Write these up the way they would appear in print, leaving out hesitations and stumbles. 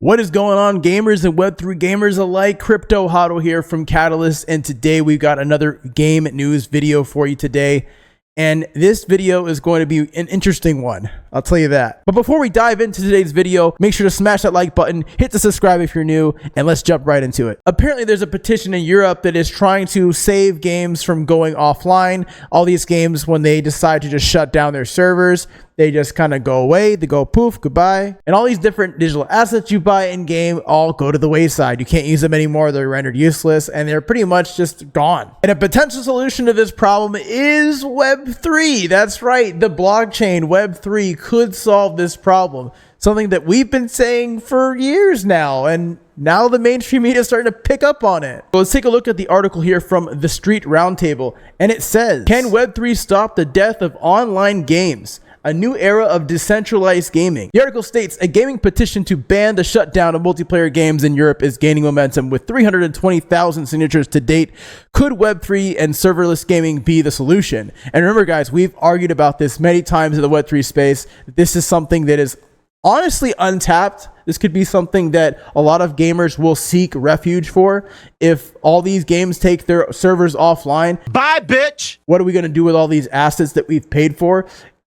What is going on, gamers and Web3 gamers alike? Crypto Hodl here from Catalyst, and today we've got another game news video for you today. And this video is going to be an interesting one, I'll tell you that. But before we dive into today's video, make sure to smash that like button, hit the subscribe if you're new, and let's jump right into it. Apparently there's a petition in Europe that is trying to save games from going offline. All these games, when they decide to just shut down their servers, they just kind of go away, they go poof, goodbye. And all these different digital assets you buy in game all go to the wayside. You can't use them anymore, they're rendered useless, and they're pretty much just gone. And a potential solution to this problem is Web3. That's right, the blockchain Web3 could solve this problem. Something that we've been saying for years now, and now the mainstream media is starting to pick up on it. So let's take a look at the article here from the Street Roundtable, and it says, can Web3 stop the death of online games? A new era of decentralized gaming. The article states a gaming petition to ban the shutdown of multiplayer games in Europe is gaining momentum with 320,000 signatures to date. Could Web3 and serverless gaming be the solution? And remember guys, we've argued about this many times in the Web3 space. This is something that is honestly untapped. This could be something that a lot of gamers will seek refuge for. If all these games take their servers offline, bye bitch! What are we gonna do with all these assets that we've paid for?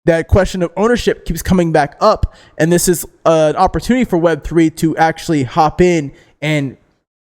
That question of ownership keeps coming back up, and this is an opportunity for Web3 to actually hop in and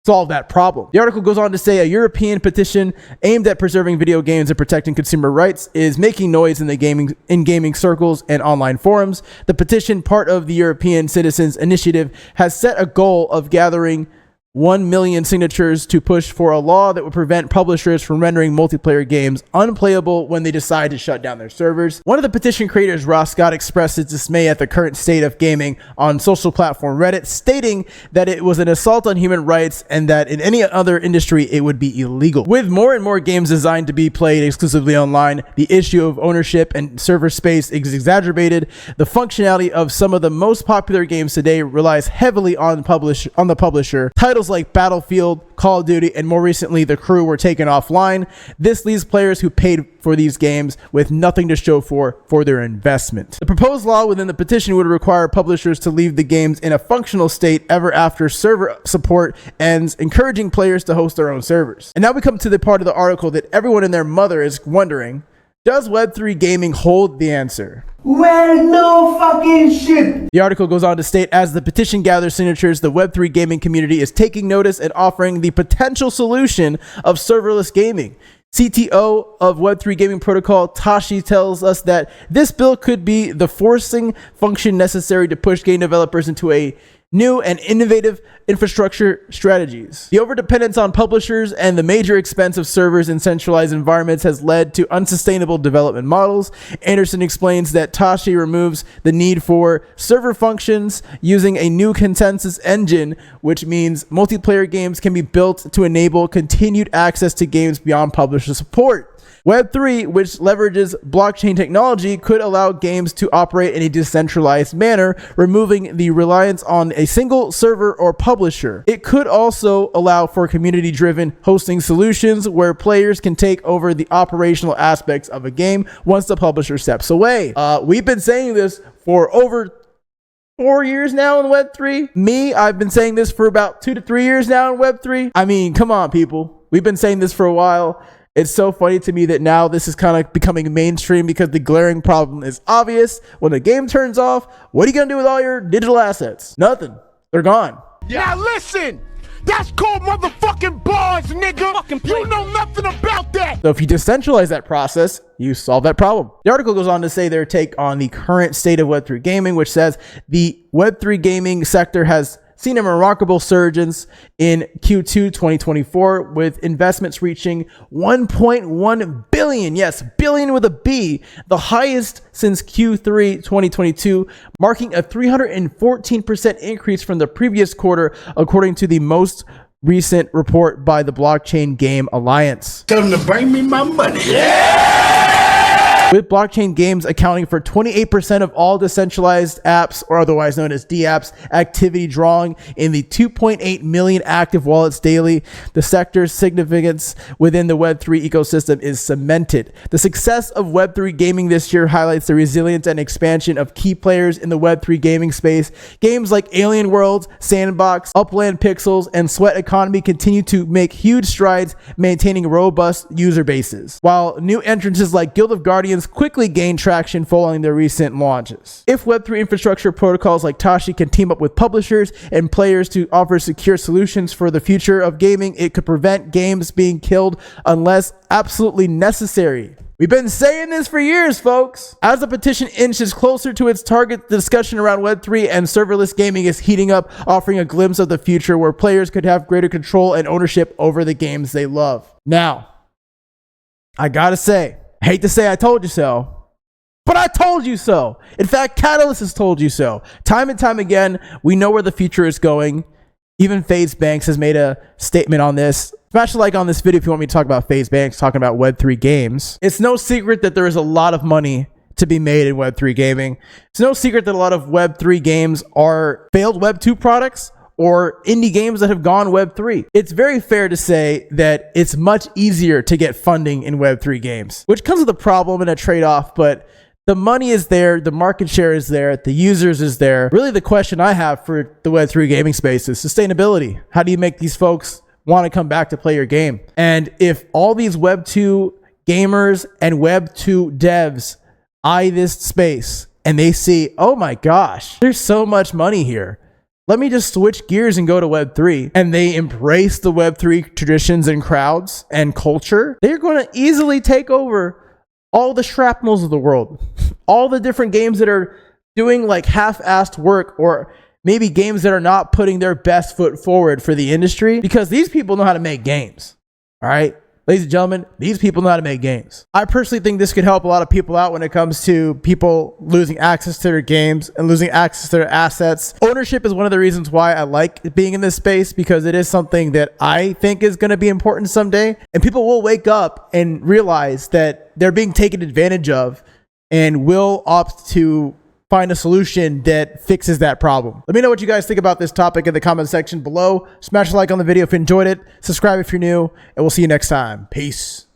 solve that problem. The article goes on to say a European petition aimed at preserving video games and protecting consumer rights is making noise in the gaming circles and online forums. The petition, part of the European Citizens Initiative, has set a goal of gathering 1 million signatures to push for a law that would prevent publishers from rendering multiplayer games unplayable when they decide to shut down their servers. One of the petition creators, Ross Scott, expressed his dismay at the current state of gaming on social platform Reddit, stating that it was an assault on human rights and that in any other industry it would be illegal. With more and more games designed to be played exclusively online, the issue of ownership and server space is exacerbated. The functionality of some of the most popular games today relies heavily on the publisher. Titles like Battlefield, Call of Duty, and more recently The Crew were taken offline. This leaves players who paid for these games with nothing to show for their investment. The proposed law within the petition would require publishers to leave the games in a functional state ever after server support ends, encouraging players to host their own servers. And now we come to the part of the article that everyone and their mother is wondering, does Web3 gaming hold the answer? Well, no fucking shit. The article goes on to state, as the petition gathers signatures, the Web3 gaming community is taking notice and offering the potential solution of serverless gaming. CTO of Web3 Gaming Protocol, Tashi, tells us that this bill could be the forcing function necessary to push game developers into a new and innovative infrastructure strategies. The overdependence on publishers and the major expense of servers in centralized environments has led to unsustainable development models. Anderson explains that Tashi removes the need for server functions using a new consensus engine, which means multiplayer games can be built to enable continued access to games beyond publisher support. Web3, which leverages blockchain technology, could allow games to operate in a decentralized manner, removing the reliance on a single server or publisher. It could also allow for community-driven hosting solutions where players can take over the operational aspects of a game once the publisher steps away. We've been saying this for over 4 years now in Web3. I've been saying this for about 2 to 3 years now in Web3. I mean, come on, people. We've been saying this for a while. It's so funny to me that now this is kind of becoming mainstream because the glaring problem is obvious. When the game turns off, what are you going to do with all your digital assets? Nothing. They're gone. Now listen, that's called motherfucking bars, nigga. You know nothing about that. So if you decentralize that process, you solve that problem. The article goes on to say their take on the current state of Web3 gaming, which says the Web3 gaming sector has seen a remarkable surge in Q2 2024, with investments reaching 1.1 billion. Yes, billion with a B, the highest since Q3 2022, marking a 314% increase from the previous quarter, according to the most recent report by the Blockchain Game Alliance. Tell them to bring me my money. with blockchain games accounting for 28% of all decentralized apps, or otherwise known as DApps, activity, drawing in the 2.8 million active wallets daily. The sector's significance within the Web3 ecosystem is cemented. The success of Web3 gaming this year highlights the resilience and expansion of key players in the Web3 gaming space. Games like Alien Worlds, Sandbox, Upland Pixels, and Sweat Economy continue to make huge strides, maintaining robust user bases, while new entrances like Guild of Guardians quickly gain traction following their recent launches. If Web3 infrastructure protocols like Tashi can team up with publishers and players to offer secure solutions for the future of gaming, it could prevent games being killed unless absolutely necessary. We've been saying this for years, folks. As the petition inches closer to its target, the discussion around Web3 and serverless gaming is heating up, offering a glimpse of the future where players could have greater control and ownership over the games they love. Now, I gotta say, I hate to say I told you so, but I told you so. In fact, Catalyst has told you so. Time and time again, we know where the future is going. Even FaZe Banks has made a statement on this. Smash a like on this video if you want me to talk about FaZe Banks, talking about Web3 games. It's no secret that there is a lot of money to be made in Web3 gaming. It's no secret that a lot of Web3 games are failed Web2 products or indie games that have gone Web3. It's very fair to say that it's much easier to get funding in Web3 games, which comes with a problem and a trade-off, but the money is there, the market share is there, the users is there. Really, the question I have for the Web3 gaming space is sustainability. How do you make these folks want to come back to play your game? And if all these Web2 gamers and Web2 devs eye this space and they see, oh my gosh, there's so much money here, let me just switch gears and go to Web3, and they embrace the Web3 traditions and crowds and culture, they're going to easily take over all the shrapnels of the world, all the different games that are doing like half-assed work, or maybe games that are not putting their best foot forward for the industry, because these people know how to make games. All right, ladies and gentlemen, these people know how to make games. I personally think this could help a lot of people out when it comes to people losing access to their games and losing access to their assets. Ownership is one of the reasons why I like being in this space, because it is something that I think is going to be important someday. And people will wake up and realize that they're being taken advantage of and will opt to find a solution that fixes that problem. Let me know what you guys think about this topic in the comment section below. Smash a like on the video if you enjoyed it. Subscribe if you're new, and we'll see you next time. Peace.